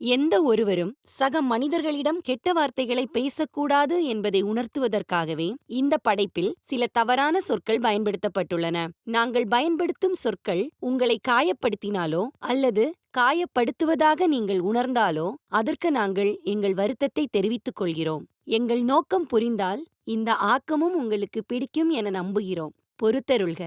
எந்த ஒருவரும் சக மனிதர்களிடம் கெட்ட வார்த்தைகளை பேசக்கூடாது என்பதை உணர்த்துவதற்காகவே இந்த படைப்பில் சில தவறான சொற்கள் பயன்படுத்தப்பட்டுள்ளன. நாங்கள் பயன்படுத்தும் சொற்கள் உங்களை காயப்படுத்தினாலோ அல்லது காயப்படுத்துவதாக நீங்கள் உணர்ந்தாலோ அதற்கு நாங்கள் எங்கள் வருத்தத்தை தெரிவித்துக் கொள்கிறோம். எங்கள் நோக்கம் புரிந்தால் இந்த ஆக்கமும் உங்களுக்கு பிடிக்கும் என நம்புகிறோம். பொறுத்தருள்க.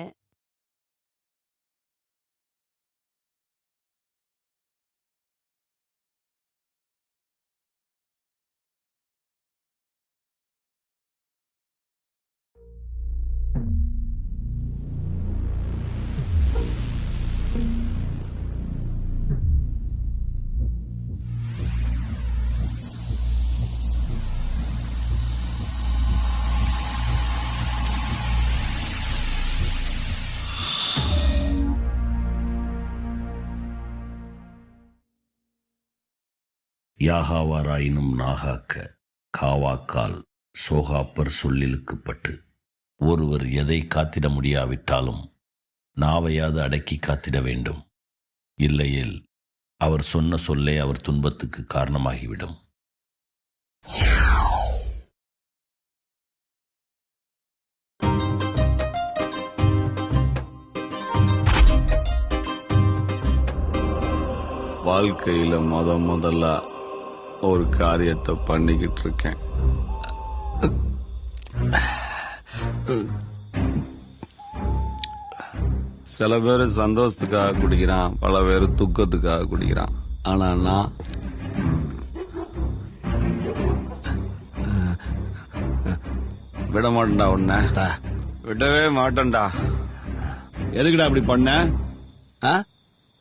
யாகாவாராயினும் நாகாக்க காவாக்கால் சோகாப்பர் சொல்லிலுக்குப்பட்டு ஒருவர் எதை காத்திட முடியாவிட்டாலும் நாவையாவது அடக்கி காத்திட வேண்டும். இல்லையேல் அவர் சொன்ன சொல்லே அவர் துன்பத்துக்கு காரணமாகிவிடும். வாழ்க்கையில முதல்ல ஒரு காரியத்தை பண்ணிக்கிட்டு இருக்கேன். சில பேர் சந்தோஷத்துக்காக குடிக்கிறான், பல பேர் துக்கத்துக்காக குடிக்கிறான். ஆனா நான் விட மாட்டேன்டா. உன்ன விடவே மாட்டேன்டா. எதுக்குடா அப்படி பண்ண?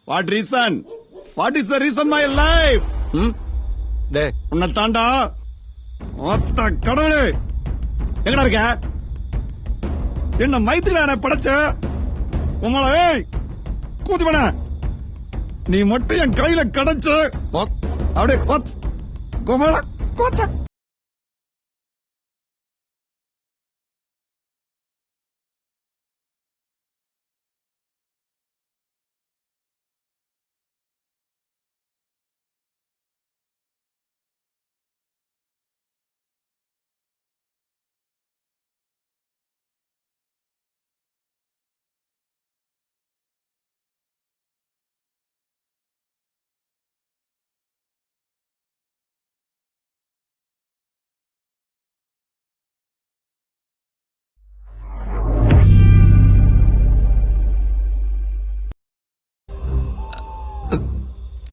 What reason? What is the reason my life? டே உன்னை தாண்டா ஒத்த கடவுளே, எங்கடா இருக்க? என்ன மைத்திரிடா படைச்ச உங்களை கூத்து பண்ண. நீ மட்டும் என் கையில கிடைச்சு அப்படியே கொத்த